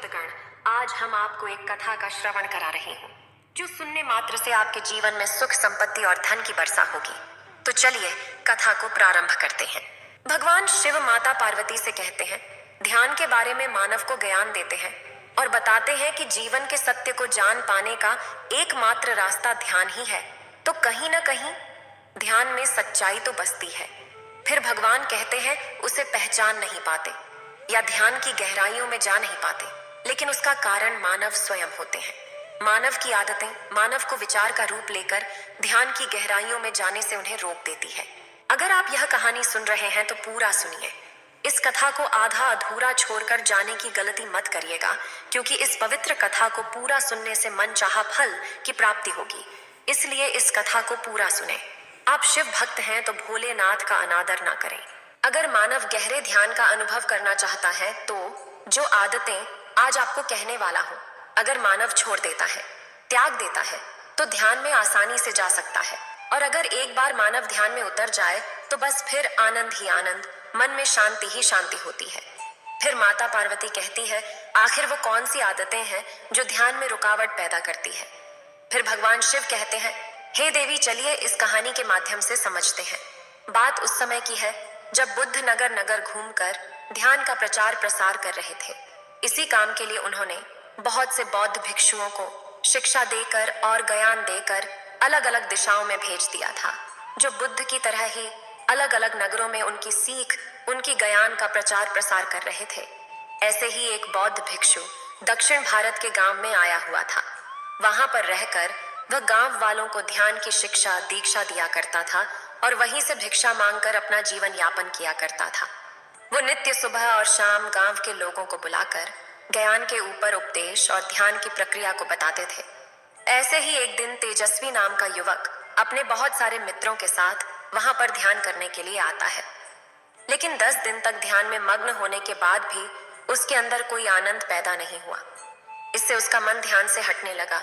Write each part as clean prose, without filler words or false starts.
भक्तगण, आज हम आपको एक कथा का श्रवण करा रहे हैं जो सुनने मात्र से आपके जीवन में सुख, संपत्ति और धन की वर्षा होगी। तो चलिए कथा को प्रारंभ करते हैं। भगवान शिव माता पार्वती से कहते हैं, ध्यान के बारे में मानव को ज्ञान देते हैं और बताते हैं कि जीवन के सत्य को जान पाने का एकमात्र रास्ता ध्यान ही है। तो कहीं ना कहीं ध्यान में सच्चाई तो बसती है। फिर भगवान कहते हैं उसे पहचान नहीं पाते या ध्यान की गहराइयों में जा नहीं पाते, लेकिन उसका कारण मानव स्वयं होते हैं। मानव की आदतें मानव को विचार का रूप लेकर ध्यान की गहराइयों में जाने से उन्हें रोक देती है। अगर आप यह कहानी सुन रहे हैं तो पूरा सुनिए। इस कथा को आधा अधूरा छोड़कर जाने की गलती मत करिएगा, क्योंकि इस पवित्र कथा को पूरा सुनने से मनचाहा फल की प्राप्ति होगी। इसलिए इस कथा को पूरा सुने। आप शिव भक्त हैं तो भोलेनाथ का अनादर ना करें। अगर मानव गहरे ध्यान का अनुभव करना चाहता है तो जो आदतें आज आपको कहने वाला हूं, अगर मानव छोड़ देता है, त्याग देता है, तो ध्यान में आसानी से जा सकता है। और अगर एक बार मानव ध्यान में उतर जाए तो बस फिर आनंद ही आनंद, मन में शांति ही शांति होती है। फिर माता पार्वती कहती है, आखिर वो कौन सी आदतें हैं जो ध्यान में रुकावट पैदा करती है। फिर भगवान शिव कहते हैं, हे देवी, चलिए इस कहानी के माध्यम से समझते हैं। बात उस समय की है जब बुद्ध नगर नगर घूमकर ध्यान का प्रचार प्रसार कर रहे थे। इसी काम के लिए उन्होंने बहुत से बौद्ध भिक्षुओं को शिक्षा देकर और ज्ञान देकर अलग अलग दिशाओं में भेज दिया था, जो बुद्ध की तरह ही अलग अलग नगरों में उनकी सीख, उनकी ज्ञान का प्रचार प्रसार कर रहे थे। ऐसे ही एक बौद्ध भिक्षु दक्षिण भारत के गांव में आया हुआ था। वहां पर रहकर वह गांव वालों को ध्यान की शिक्षा दीक्षा दिया करता था और वहीं से भिक्षा मांगकर अपना जीवन यापन किया करता था। वो नित्य सुबह और शाम गांव के लोगों को बुलाकर ज्ञान के ऊपर उपदेश और ध्यान की प्रक्रिया को बताते थे। ऐसे ही एक दिन तेजस्वी नाम का युवक अपने बहुत सारे मित्रों के साथ वहां पर ध्यान करने के लिए आता है, लेकिन 10 दिन तक ध्यान में मग्न होने के बाद भी उसके अंदर कोई आनंद पैदा नहीं हुआ। इससे उसका मन ध्यान से हटने लगा।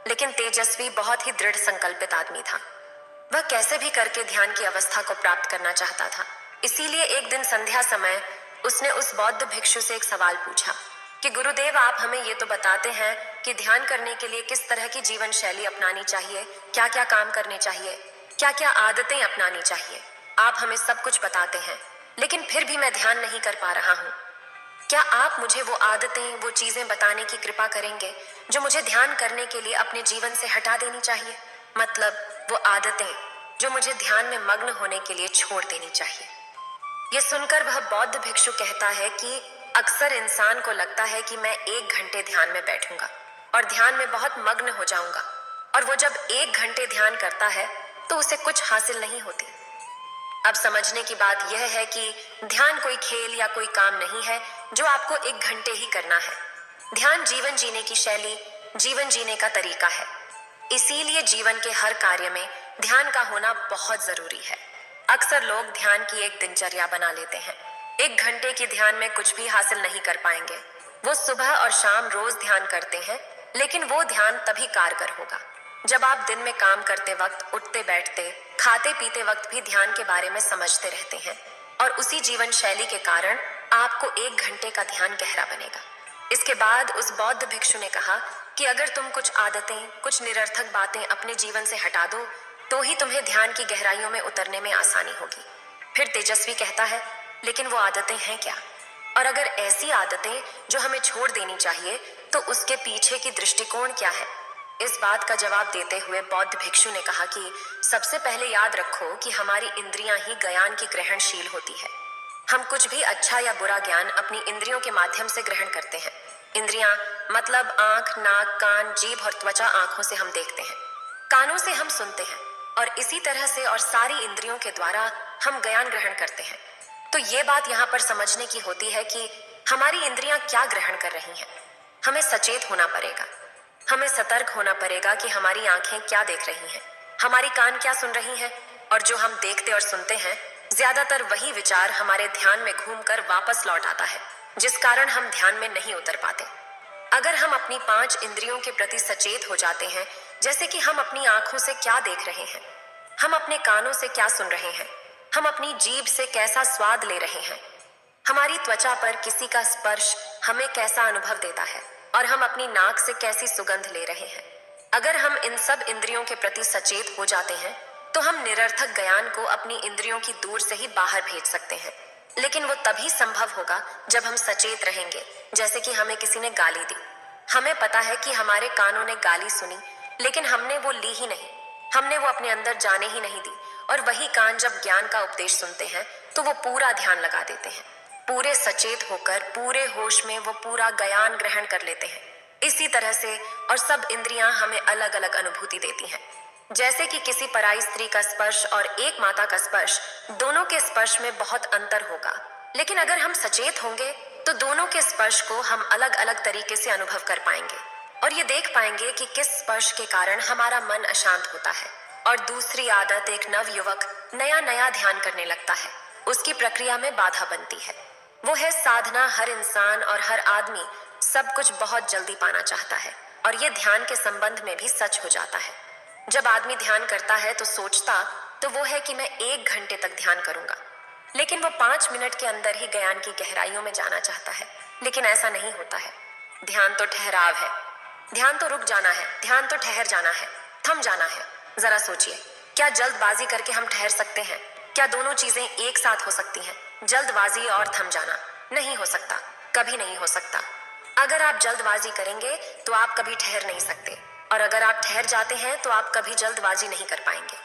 लेकिन तेजस्वी बहुत ही दृढ़ संकल्पित आदमी था। वह कैसे भी करके ध्यान की अवस्था को प्राप्त करना चाहता था। इसीलिए एक दिन संध्या समय उसने उस बौद्ध भिक्षु से एक सवाल पूछा कि गुरुदेव, आप हमें ये तो बताते हैं कि ध्यान करने के लिए किस तरह की जीवन शैली अपनानी चाहिए, क्या क्या काम करने चाहिए, क्या क्या आदतें अपनानी चाहिए। आप हमें सब कुछ बताते हैं, लेकिन फिर भी मैं ध्यान नहीं कर पा रहा हूँ। क्या आप मुझे वो आदतें, वो चीजें बताने की कृपा करेंगे जो मुझे ध्यान करने के लिए अपने जीवन से हटा देनी चाहिए? मतलब वो आदतें जो मुझे ध्यान में मग्न होने के लिए छोड़ देनी चाहिए। ये सुनकर वह बौद्ध भिक्षु कहता है कि अक्सर इंसान को लगता है कि मैं 1 घंटे ध्यान में बैठूंगा और ध्यान में बहुत मग्न हो जाऊंगा, और वो जब 1 घंटे ध्यान करता है तो उसे कुछ हासिल नहीं होती। अब समझने की बात यह है कि ध्यान कोई खेल या कोई काम नहीं है जो आपको 1 घंटे ही करना है। ध्यान जीवन जीने की शैली, जीवन जीने का तरीका है। इसीलिए जीवन के हर कार्य में ध्यान का होना बहुत जरूरी है। अक्सर लोग ध्यान की एक दिनचर्या बना लेते हैं। 1 घंटे की ध्यान में कुछ भी हासिल नहीं कर पाएंगे। वो सुबह और शाम रोज ध्यान करते हैं, लेकिन वो ध्यान तभी कारगर होगा जब आप दिन में काम करते वक्त, उठते बैठते, खाते पीते वक्त भी ध्यान के बारे में समझते रहते हैं। और उसी जीवन शैली के कारण आपको 1 घंटे का ध्यान गहरा बनेगा। इसके बाद उस बौद्ध भिक्षु ने कहा कि अगर तुम कुछ आदतें, कुछ निरर्थक बातें अपने जीवन से हटा दो तो ही तुम्हें ध्यान की गहराइयों में उतरने में आसानी होगी। फिर तेजस्वी कहता है, लेकिन वो आदतें हैं क्या? और अगर ऐसी आदतें जो हमें छोड़ देनी चाहिए तो उसके पीछे की दृष्टिकोण क्या है? इस बात का जवाब देते हुए बौद्ध भिक्षु ने कहा कि सबसे पहले याद रखो कि हमारी इंद्रियां ही ज्ञान की ग्रहणशील होती है। हम कुछ भी अच्छा या बुरा ज्ञान अपनी इंद्रियों के माध्यम से ग्रहण करते हैं। इंद्रियां मतलब आंख, नाक, कान, जीभ और त्वचा। आंखों से हम देखते हैं, कानों से हम सुनते हैं, और इसी तरह से और सारी इंद्रियों के द्वारा हम ज्ञान ग्रहण करते हैं। तो ये बात यहाँ पर समझने की होती है कि हमारी इंद्रियां क्या ग्रहण कर रही हैं। हमें सचेत होना पड़ेगा, हमें सतर्क होना पड़ेगा कि हमारी आंखें क्या देख रही हैं, हमारी कान क्या सुन रही हैं, और जो हम देखते और सुनते हैं ज्यादातर वही विचार हमारे ध्यान में घूमकर वापस लौट आता है, जिस कारण हम ध्यान में नहीं उतर पाते। अगर हम अपनी 5 इंद्रियों के प्रति सचेत हो जाते हैं, जैसे कि हम अपनी आंखों से क्या देख रहे हैं, हम अपने कानों से क्या सुन रहे हैं, हम अपनी जीभ से कैसा स्वाद ले रहे हैं, हमारी त्वचा पर किसी का स्पर्श हमें कैसा अनुभव देता है और हम अपनी नाक से कैसी सुगंध ले रहे हैं। अगर हम इन सब इंद्रियों के प्रति सचेत हो जाते हैं तो हम निरर्थक ज्ञान को अपनी इंद्रियों की दूर से ही बाहर भेज सकते हैं। लेकिन वो तभी संभव होगा जब हम सचेत रहेंगे। जैसे कि हमें किसी ने गाली दी, हमें पता है कि हमारे कानों ने गाली सुनी, लेकिन हमने वो ली ही नहीं, हमने वो अपने अंदर जाने ही नहीं दी। और वही कान जब ज्ञान का उपदेश सुनते हैं तो वो पूरा ध्यान लगा देते हैं, पूरे सचेत होकर पूरे होश में वो पूरा ज्ञान ग्रहण कर लेते हैं। इसी तरह से और सब इंद्रियां हमें अलग अलग अनुभूति देती हैं। जैसे कि किसी पराई स्त्री का स्पर्श और एक माता का स्पर्श, दोनों के स्पर्श में बहुत अंतर होगा, लेकिन अगर हम सचेत होंगे तो दोनों के स्पर्श को हम अलग अलग तरीके से अनुभव कर पाएंगे और ये देख पाएंगे कि किस स्पर्श के कारण हमारा मन अशांत होता है। और दूसरी आदत, एक नव युवक नया नया ध्यान करने लगता है, उसकी प्रक्रिया में बाधा बनती है। वो है साधना। हर इंसान और हर आदमी सब कुछ बहुत जल्दी पाना चाहता है और ये ध्यान के संबंध में भी सच हो जाता है। जब आदमी ध्यान करता है तो सोचता तो वो है कि मैं 1 घंटे तक ध्यान करूंगा, लेकिन वो 5 मिनट के अंदर ही ज्ञान की गहराइयों में जाना चाहता है। लेकिन ऐसा नहीं होता है। ध्यान तो ठहराव है, ध्यान तो रुक जाना है, ध्यान तो ठहर जाना है, थम जाना है। जरा सोचिए, क्या जल्दबाजी करके हम ठहर सकते हैं? क्या दोनों चीजें एक साथ हो सकती हैं? जल्दबाजी और थम जाना नहीं हो सकता, कभी नहीं हो सकता। अगर आप जल्दबाजी करेंगे तो आप कभी ठहर नहीं सकते, और अगर आप ठहर जाते हैं तो आप कभी जल्दबाजी नहीं कर पाएंगे।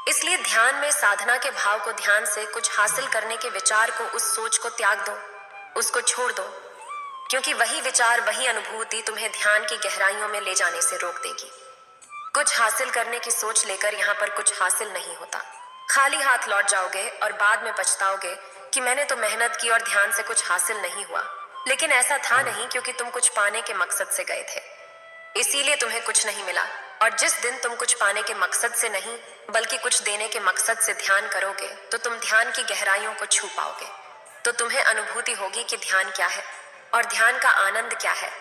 इसलिए ध्यान में साधना के भाव को, ध्यान से कुछ हासिल करने के विचार को, उस सोच को त्याग दो, उसको छोड़ दो, क्योंकि वही विचार, वही अनुभूति तुम्हें ध्यान की गहराइयों में ले जाने से रोक देगी। कुछ हासिल करने की सोच लेकर यहाँ पर कुछ हासिल नहीं होता। खाली हाथ लौट जाओगे और बाद में पछताओगे कि मैंने तो मेहनत की और ध्यान से कुछ हासिल नहीं हुआ। लेकिन ऐसा था नहीं, क्योंकि तुम कुछ पाने के मकसद से गए थे, इसीलिए तुम्हें कुछ नहीं मिला। और जिस दिन तुम कुछ पाने के मकसद से नहीं बल्कि कुछ देने के मकसद से ध्यान करोगे तो तुम ध्यान की गहराइयों को छू पाओगे। तो तुम्हें अनुभूति होगी कि ध्यान क्या है और ध्यान का आनंद क्या है।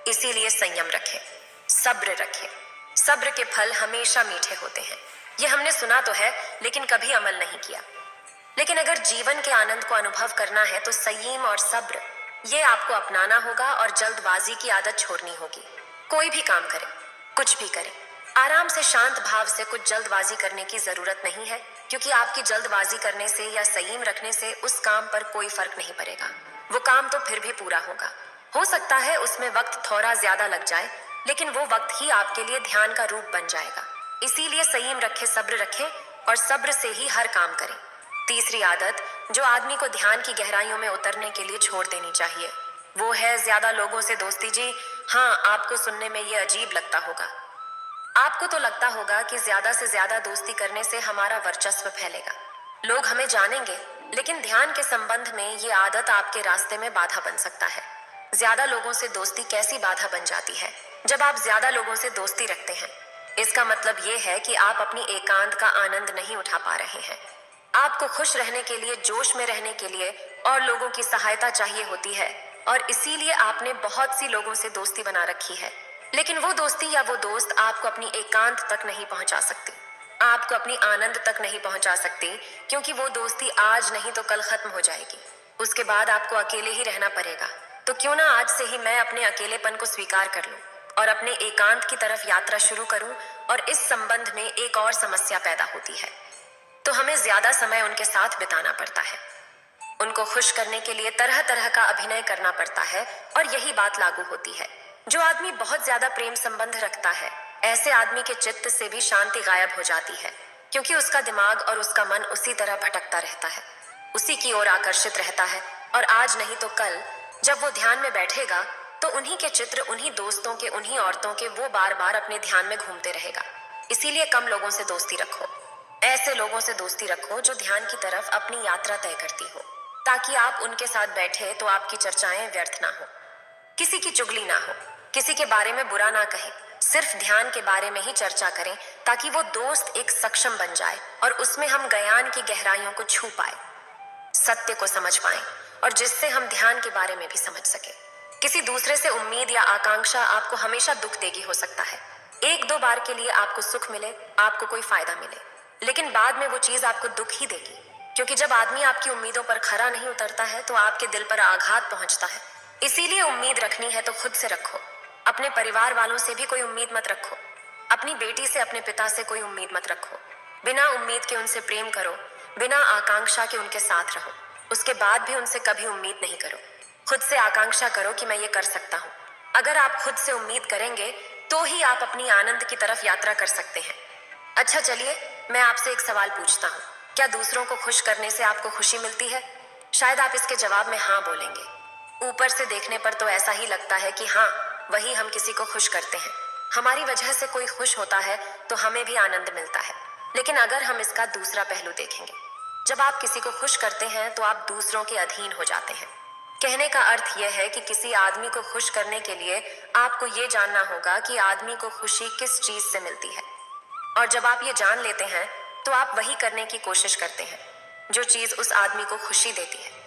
इसीलिए संयम रखें, सब्र रखें। सब्र के फल हमेशा मीठे होते हैं। ये हमने सुना तो है, लेकिन कभी अमल नहीं किया। लेकिन अगर जीवन के आनंद को अनुभव करना है तो संयम और सब्र ये आपको अपनाना होगा और जल्दबाजी की आदत छोड़नी होगी। कोई भी काम करें, कुछ भी करें, आराम से, शांत भाव से। कुछ जल्दबाजी करने की जरूरत नहीं है, क्योंकि आपकी जल्दबाजी करने से या संयम रखने से उस काम पर कोई फर्क नहीं पड़ेगा। वो काम तो फिर भी पूरा होगा। हो सकता है उसमें वक्त थोड़ा ज्यादा लग जाए, लेकिन वो वक्त ही आपके लिए ध्यान का रूप बन जाएगा। इसीलिए संयम रखें, सब्र रखें और सब्र से ही हर काम करें। तीसरी आदत जो आदमी को ध्यान की गहराइयों में उतरने के लिए छोड़ देनी चाहिए, वो है ज्यादा लोगों से दोस्ती। जी हाँ, आपको सुनने में ये अजीब लगता होगा। आपको तो लगता होगा कि ज्यादा से ज्यादा दोस्ती करने से हमारा वर्चस्व फैलेगा, लोग हमें जानेंगे। लेकिन ध्यान के संबंध में ये आदत आपके रास्ते में बाधा बन सकता है। ज्यादा लोगों से दोस्ती कैसी बाधा बन जाती है? जब आप ज्यादा लोगों से दोस्ती रखते हैं, इसका मतलब ये है कि आप अपनी एकांत का आनंद नहीं उठा पा रहे हैं। आपको खुश रहने के लिए, जोश में रहने के लिए और लोगों की सहायता चाहिए होती है, और इसीलिए आपने बहुत सी लोगों से दोस्ती बना रखी है। लेकिन वो दोस्ती या वो दोस्त आपको अपनी एकांत तक नहीं पहुंचा सकती, आपको अपनी आनंद तक नहीं पहुंचा सकती, क्योंकि वो दोस्ती आज नहीं तो कल खत्म हो जाएगी। उसके बाद आपको अकेले ही रहना पड़ेगा। तो क्यों ना आज से ही मैं अपने अकेलेपन को स्वीकार कर लूं और अपने एकांत की तरफ यात्रा शुरू करूं। और इस संबंध में एक और समस्या पैदा होती है, तो हमें ज्यादा समय उनके साथ बिताना पड़ता है। उनको खुश करने के लिए तरह तरह का अभिनय करना पड़ता है। और यही बात लागू होती है। जो आदमी बहुत ज्यादा प्रेम संबंध रखता है, ऐसे आदमी के चित्त से भी शांति गायब हो जाती है, क्योंकि उसका दिमाग और उसका मन उसी तरह भटकता रहता है, उसी की ओर आकर्षित रहता है। और आज नहीं तो कल जब वो ध्यान में बैठेगा तो उन्हीं के चित्र, उन्हीं दोस्तों के, उन्हीं औरतों के वो बार बार अपने ध्यान में घूमते रहेगा। इसीलिए कम लोगों से दोस्ती रखो। ऐसे लोगों से दोस्ती रखो जो ध्यान की तरफ अपनी यात्रा तय करती हो, ताकि आप उनके साथ बैठे तो आपकी चर्चाएं व्यर्थ ना हो, किसी की चुगली ना हो, किसी के बारे में बुरा ना कहें, सिर्फ ध्यान के बारे में ही चर्चा करें, ताकि वो दोस्त एक सक्षम बन जाए और उसमें हम ज्ञान की गहराइयों को छू पाए, सत्य को समझ पाएं, और जिससे हम ध्यान के बारे में भी समझ सके। किसी दूसरे से उम्मीद या आकांक्षा आपको हमेशा दुख देगी। हो सकता है 1-2 बार के लिए आपको सुख मिले, आपको कोई फायदा मिले, लेकिन बाद में वो चीज आपको दुख ही देगी, क्योंकि जब आदमी आपकी उम्मीदों पर खरा नहीं उतरता है तो आपके दिल पर आघात पहुंचता है। इसीलिए उम्मीद रखनी है तो खुद से रखो। अपने परिवार वालों से भी कोई उम्मीद मत रखो। अपनी बेटी से, अपने पिता से कोई उम्मीद मत रखो। बिना उम्मीद के उनसे प्रेम करो, बिना आकांक्षा के उनके साथ रहो। उसके बाद भी उनसे कभी उम्मीद नहीं करो। खुद से आकांक्षा करो कि मैं ये कर सकता हूँ। अगर आप खुद से उम्मीद करेंगे तो ही आप अपनी आनंद की तरफ यात्रा कर सकते हैं। अच्छा चलिए, मैं आपसे एक सवाल पूछता हूँ। क्या दूसरों को खुश करने से आपको खुशी मिलती है? शायद आप इसके जवाब में हाँ बोलेंगे। ऊपर से देखने पर तो ऐसा ही लगता है कि हाँ, वही हम किसी को खुश करते हैं। हमारी वजह से कोई खुश होता है तो हमें भी आनंद मिलता है। लेकिन अगर हम इसका दूसरा पहलू देखेंगे, जब आप किसी को खुश करते हैं तो आप दूसरों के अधीन हो जाते हैं। कहने का अर्थ यह है कि किसी आदमी को खुश करने के लिए आपको ये जानना होगा कि आदमी को खुशी किस चीज से मिलती है। और जब आप ये जान लेते हैं तो आप वही करने की कोशिश करते हैं जो चीज उस आदमी को खुशी देती है।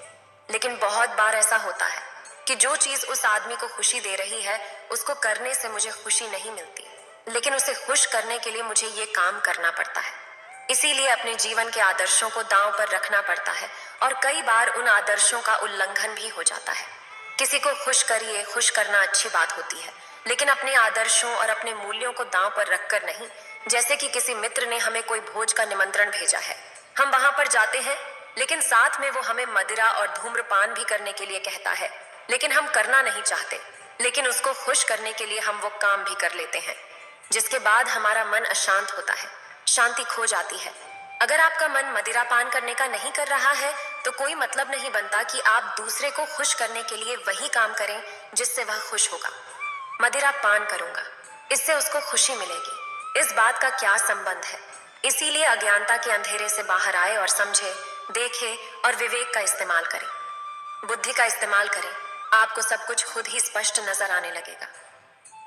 लेकिन बहुत बार ऐसा होता है कि जो चीज उस आदमी को खुशी दे रही है उसको करने से मुझे खुशी नहीं मिलती, लेकिन उसे खुश करने के लिए मुझे ये काम करना पड़ता है। इसीलिए अपने जीवन के आदर्शों को दांव पर रखना पड़ता है और कई बार उन आदर्शों का उल्लंघन भी हो जाता है। किसी को खुश करिए, खुश करना अच्छी बात होती है, लेकिन अपने आदर्शों और अपने मूल्यों को दांव पर रखकर नहीं। जैसे कि किसी मित्र ने हमें कोई भोज का निमंत्रण भेजा है, हम वहां पर जाते हैं, लेकिन साथ में वो हमें मदिरा और धूम्रपान भी करने के लिए कहता है, लेकिन हम करना नहीं चाहते। लेकिन उसको खुश करने के लिए हम वो काम भी कर लेते हैं, जिसके बाद हमारा मन अशांत होता है, शांति खो जाती है। अगर आपका मन मदिरा पान करने का नहीं कर रहा है तो कोई मतलब नहीं बनता कि आप दूसरे को खुश करने के लिए वही काम करें जिससे वह खुश होगा। मदिरा पान करूंगा, इससे उसको खुशी मिलेगी, इस बात का क्या संबंध है? इसीलिए अज्ञानता के अंधेरे से बाहर आए और समझे, देखे और विवेक का इस्तेमाल करें, बुद्धि का इस्तेमाल करें। आपको सब कुछ खुद ही स्पष्ट नजर आने लगेगा।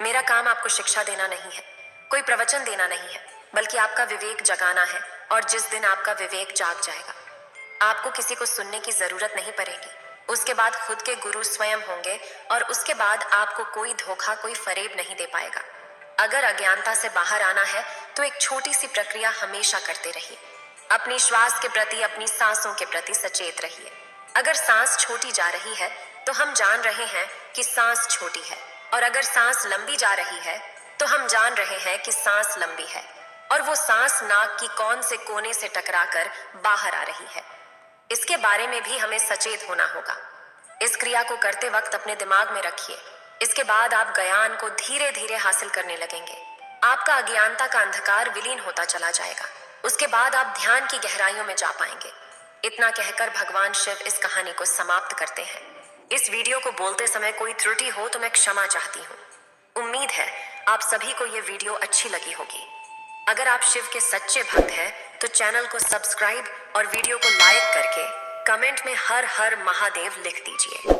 मेरा काम आपको शिक्षा देना नहीं है, कोई प्रवचन देना नहीं है, बल्कि आपका विवेक जगाना है। और जिस दिन आपका विवेक जाग जाएगा, आपको किसी को सुनने की जरूरत नहीं पड़ेगी। उसके बाद खुद के गुरु स्वयं होंगे और उसके बाद आपको कोई धोखा, कोई फरेब नहीं दे पाएगा। अगर अज्ञानता से बाहर आना है तो एक छोटी सी प्रक्रिया हमेशा करते रहिए। अपनी श्वास के प्रति, अपनी सांसों के प्रति सचेत रहिए। अगर सांस छोटी जा रही है तो हम जान रहे हैं कि सांस छोटी है, और अगर सांस लंबी जा रही है तो हम जान रहे हैं कि सांस लंबी है। और वो सांस नाक की कौन से कोने से टकराकर बाहर आ रही है, इसके बारे में भी हमें सचेत होना होगा। इस क्रिया को करते वक्त अपने दिमाग में रखिए। इसके बाद आप ज्ञान को धीरे धीरे हासिल करने लगेंगे। आपका अज्ञानता का अंधकार विलीन होता चला जाएगा। उसके बाद आप ध्यान की गहराइयों में जा पाएंगे। इतना कहकर भगवान शिव इस कहानी को समाप्त करते हैं। इस वीडियो को बोलते समय कोई त्रुटि हो तो मैं क्षमा चाहती हूँ। उम्मीद है आप सभी को ये वीडियो अच्छी लगी होगी। अगर आप शिव के सच्चे भक्त हैं तो चैनल को सब्सक्राइब और वीडियो को लाइक करके कमेंट में हर हर महादेव लिख दीजिए।